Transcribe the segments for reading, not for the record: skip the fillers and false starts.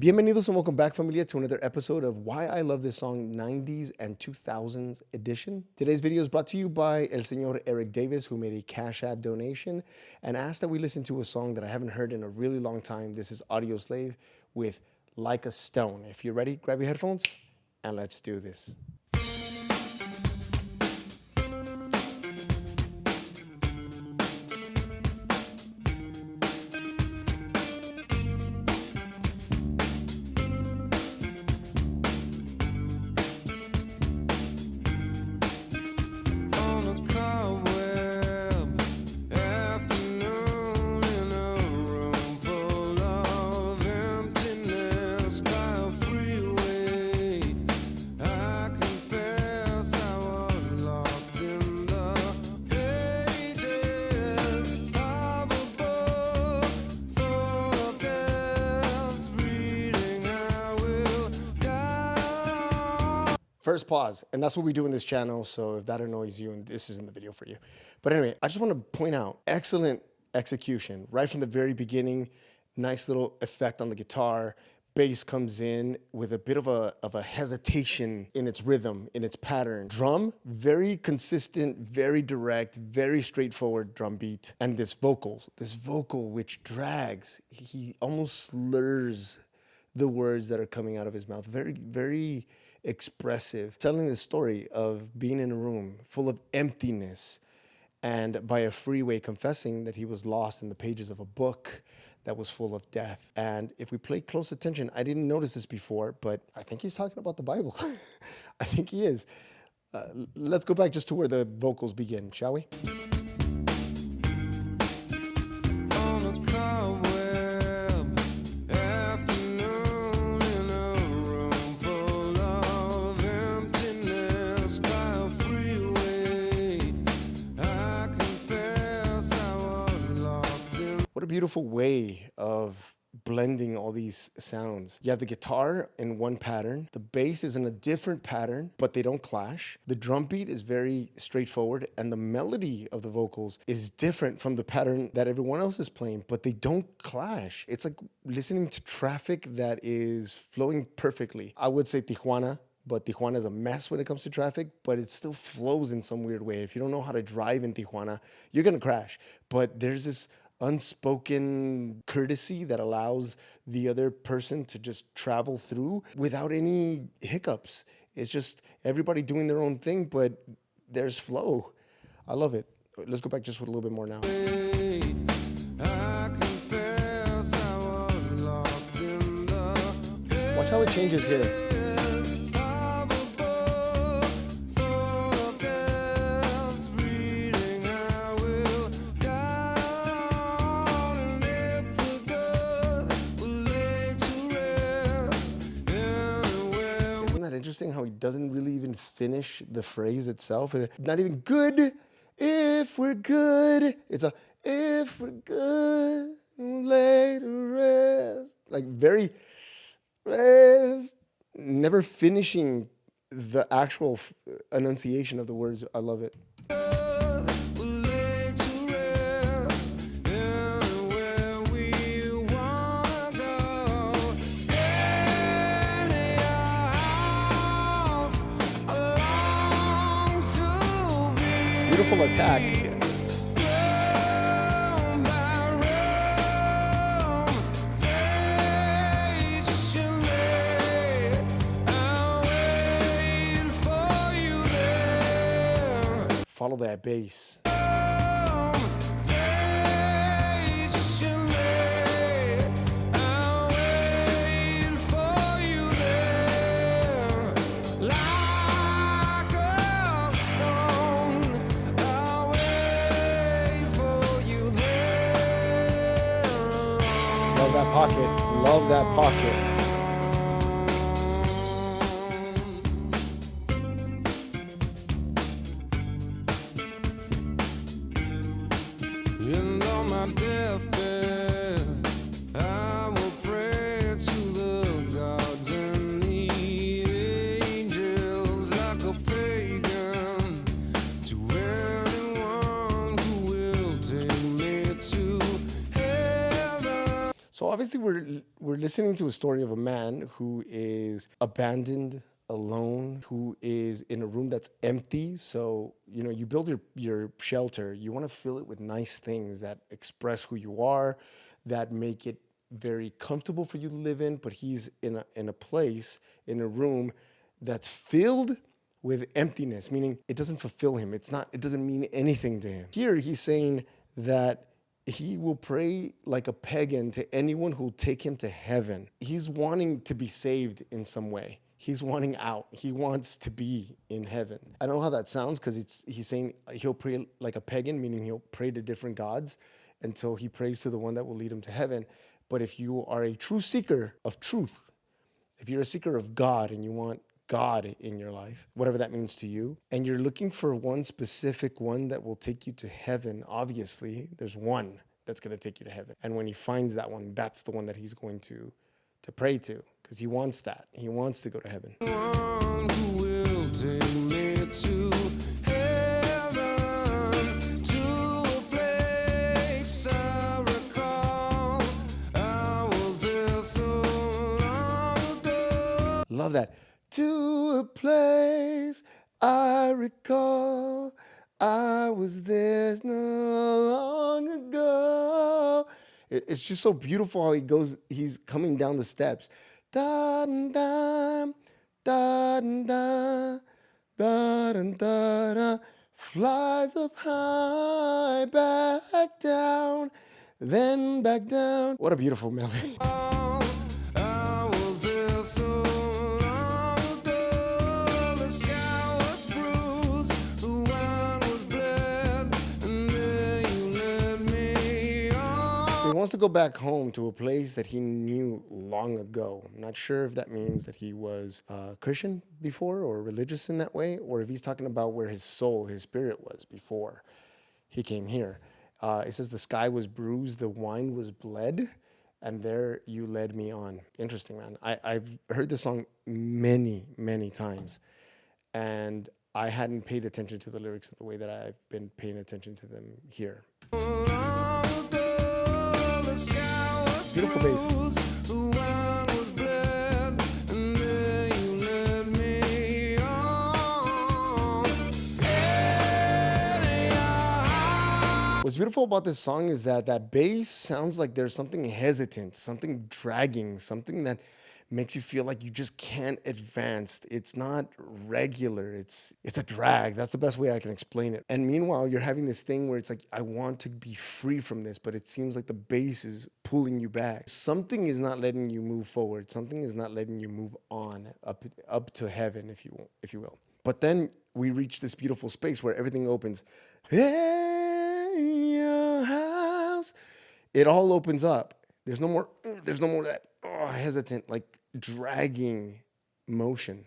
Bienvenidos and welcome back, familia, to another episode of Why I Love This Song 90s and 2000s edition. Today's video is brought to you by El Señor Eric Davis, who made a Cash App donation and asked that we listen to a song that I haven't heard in a really long time. This is AUDIOSLAVE with Like a Stone. If you're ready, grab your headphones and let's do this. First pause, and that's what we do in this channel, so if that annoys you, and this isn't the video for you. But anyway, I just want to point out, excellent execution, right from the very beginning, nice little effect on the guitar, bass comes in with a bit of a hesitation in its rhythm, in its pattern. Drum, very consistent, very direct, very straightforward drum beat. And this vocal which drags, he almost slurs the words that are coming out of his mouth, very, very expressive, telling the story of being in a room full of emptiness and by a freeway confessing that he was lost in the pages of a book that was full of death. And if we pay close attention, I didn't notice this before, but I think he's talking about the Bible. I think he is. Let's go back just to where the vocals begin, shall we? What a beautiful way of blending all these sounds. You have the guitar in one pattern, the bass is in a different pattern, but they don't clash. The drum beat is very straightforward, and the melody of the vocals is different from the pattern that everyone else is playing, but they don't clash. It's like listening to traffic that is flowing perfectly. I would say Tijuana, but Tijuana is a mess when it comes to traffic, but it still flows in some weird way. If you don't know how to drive in Tijuana, you're gonna crash. But there's this unspoken courtesy that allows the other person to just travel through without any hiccups. It's just everybody doing their own thing, but there's flow. I love it. Let's go back just with a little bit more now. Watch how it changes here. Interesting how he doesn't really even finish the phrase itself. Not even good if we're good. It's a if we're good, lay to rest. Like very rest. Never finishing the actual enunciation of the words. I love it. Beautiful attack. Follow that bass. Love that pocket. Love that pocket. And on my deathbed, I will pray to the gods and the angels like a pagan, to anyone who will take me to heaven. So obviously we're listening to a story of a man who is abandoned, alone, who is in a room that's empty. So, you know, you build your shelter, you want to fill it with nice things that express who you are, that make it very comfortable for you to live in. But he's in a place, in a room that's filled with emptiness, meaning it doesn't fulfill him. It doesn't mean anything to him. Here he's saying that he will pray like a pagan to anyone who will take him to heaven. He's wanting to be saved in some way. He's wanting out. He wants to be in heaven. I don't know how that sounds, because he's saying he'll pray like a pagan, meaning he'll pray to different gods until he prays to the one that will lead him to heaven. But if you are a true seeker of truth, if you're a seeker of God and you want God in your life, whatever that means to you, and you're looking for one specific one that will take you to heaven, obviously there's one that's going to take you to heaven. And when he finds that one, that's the one that he's going to pray to, because he wants that. He wants to go to heaven. One who will take me to heaven, to a place I recall. I was there so long ago. Love that. To a place I recall, I was there not long ago. It's just so beautiful how he's coming down the steps. Da da da da da da da, flies up high, back down, then back down. What a beautiful melody. I was there so long ago. The sky was bruised, the wine was bled, and then you led me on. So he wants to go back home to a place that he knew long ago. I'm not sure if that means that he was Christian before or religious in that way, or if he's talking about where his soul, his spirit was before he came here. It says the sky was bruised, the wine was bled, and there you led me on. Interesting, man. I've heard this song many, many times, and I hadn't paid attention to the lyrics the way that I've been paying attention to them here. It's beautiful bass. The wine was bled, and then you led me on. What's beautiful about this song is that bass sounds like there's something hesitant, something dragging, something that makes you feel like you just can't advance. It's not regular. It's a drag. That's the best way I can explain it. And meanwhile, you're having this thing where it's like, I want to be free from this, but it seems like the bass is pulling you back. Something is not letting you move forward. Something is not letting you move on up to heaven, if you will. But then we reach this beautiful space where everything opens. In your house, it all opens up. There's no more that hesitant, like dragging motion.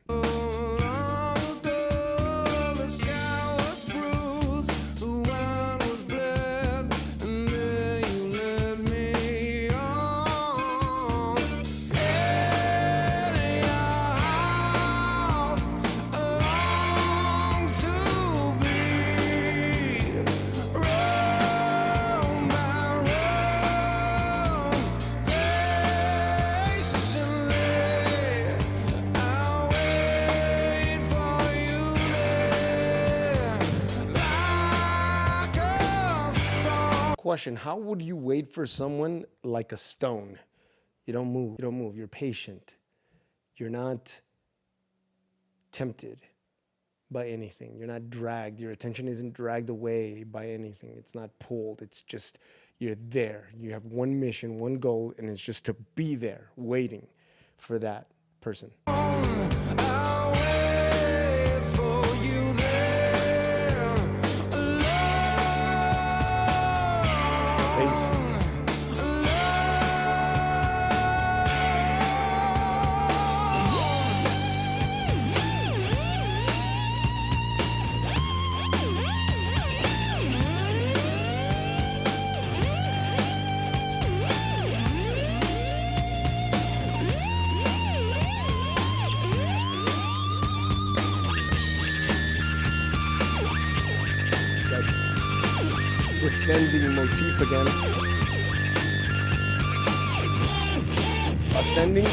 Question: how would you wait for someone like a stone? You don't move. You don't move. You're patient. You're not tempted by anything. You're not dragged. Your attention isn't dragged away by anything. It's not pulled. It's just you're there. You have one mission, one goal, and it's just to be there, waiting for that person. Peace. Descending motif again. ascending.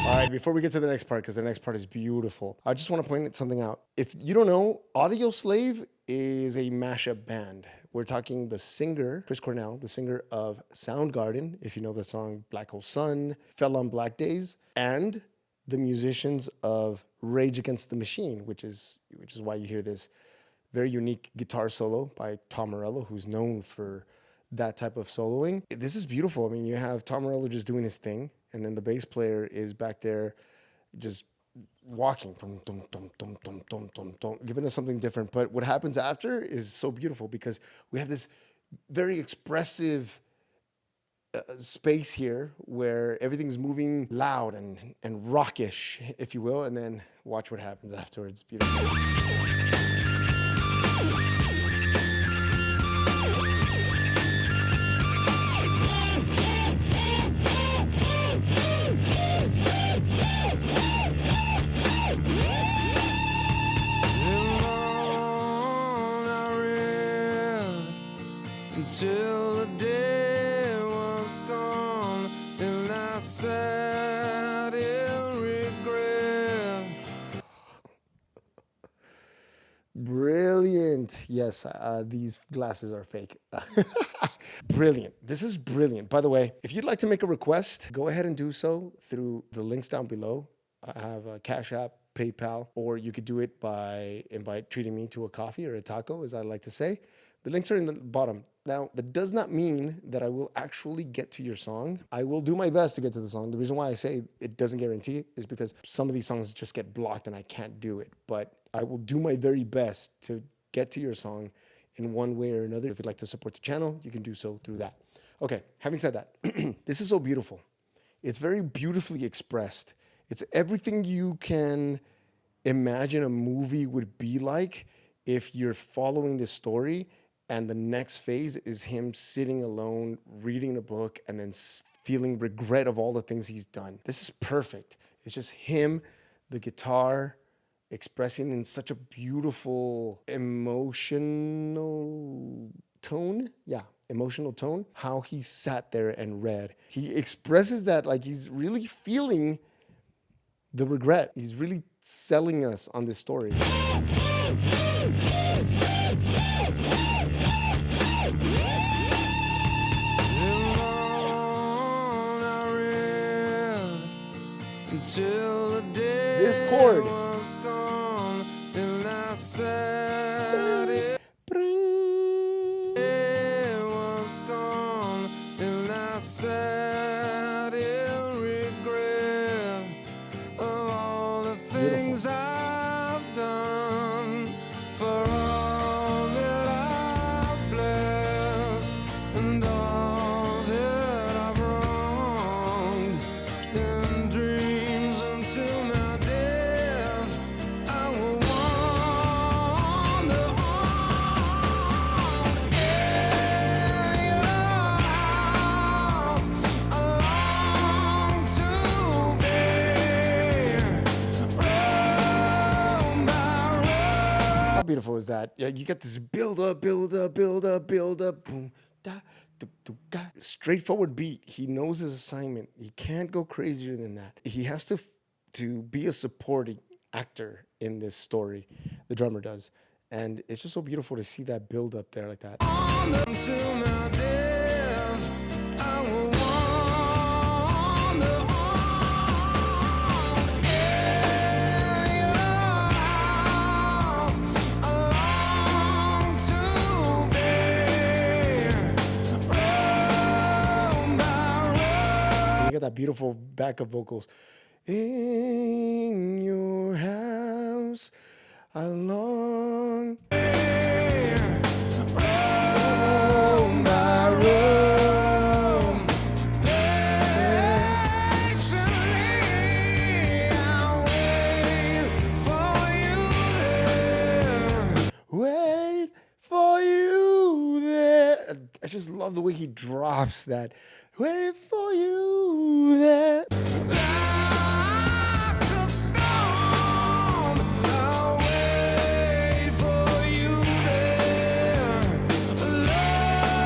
All right, before we get to the next part, because the next part is beautiful, I just want to point something out. If you don't know, AUDIOSLAVE is a mashup band. We're talking the singer, Chris Cornell, the singer of Soundgarden, if you know the song Black Hole Sun, Fell on Black Days, and the musicians of Rage Against the Machine, which is why you hear this very unique guitar solo by Tom Morello, who's known for that type of soloing. This is beautiful. I mean, you have Tom Morello just doing his thing, and then the bass player is back there just walking, giving us something different. But what happens after is so beautiful because we have this very expressive space here where everything's moving loud and rockish, if you will, and then watch what happens afterwards. Beautiful. Until the day was gone and I sat in regret. Brilliant. Yes, these glasses are fake. Brilliant. This is brilliant. By the way, if you'd like to make a request, go ahead and do so through the links down below. I have a Cash App, PayPal, or you could do it by treating me to a coffee or a taco, as I like to say. The links are in the bottom. Now, that does not mean that I will actually get to your song. I will do my best to get to the song. The reason why I say it doesn't guarantee it is because some of these songs just get blocked and I can't do it. But I will do my very best to get to your song in one way or another. If you'd like to support the channel, you can do so through that. Okay, having said that, this is so beautiful. It's very beautifully expressed. It's everything you can imagine a movie would be like if you're following this story. And the next phase is him sitting alone, reading a book, and then feeling regret of all the things he's done. This is perfect. It's just him, the guitar, expressing in such a beautiful emotional tone. Yeah, emotional tone. How he sat there and read. He expresses that like he's really feeling the regret. He's really selling us on this story. Until the day This chord. was gone and I sat in was gone and I sat in regret of all the things I've done, for all that I've blessed and all that I've wronged and dreams until my death. I will wander on in your house. I long to be roam by roam. How beautiful is that? Yeah, you get this build up, build up, build up, build up, boom, da, do, do, da. Straightforward beat. He knows his assignment. He can't go crazier than that. He has to be a supporting actor in this story. The drummer does. And it's just so beautiful to see that build up there like that. Until my death, I will wander on in your house. I long to be roam by roam. You got that beautiful backup vocals. In your house, I long. Roam by roam. Patiently, I'll wait for you there. Wait for you there. I just love the way he drops that. Wait for you there. Like a storm, I'll wait for you there. Love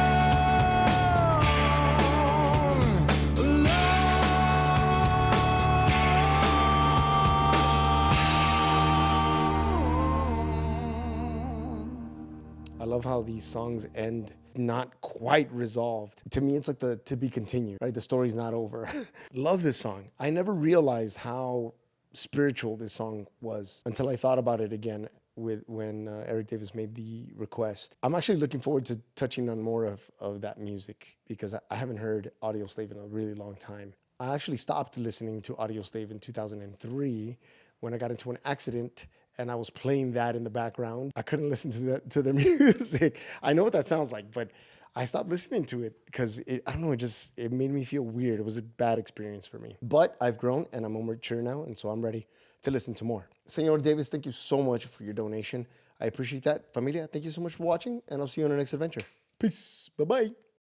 love how these songs end not quite resolved. To me, it's like the to be continued, right? The story's not over. Love this song. I never realized how spiritual this song was until I thought about it again when Eric Davis made the request. I'm actually looking forward to touching on more of that music because I haven't heard Audioslave in a really long time. I actually stopped listening to Audioslave in 2003 when I got into an accident and I was playing that in the background. I couldn't listen to their music. I know what that sounds like, but I stopped listening to it because I don't know, it made me feel weird. It was a bad experience for me. But I've grown and I'm more mature now, and so I'm ready to listen to more. Senor Davis, thank you so much for your donation. I appreciate that. Familia, thank you so much for watching, and I'll see you on our next adventure. Peace. Bye-bye.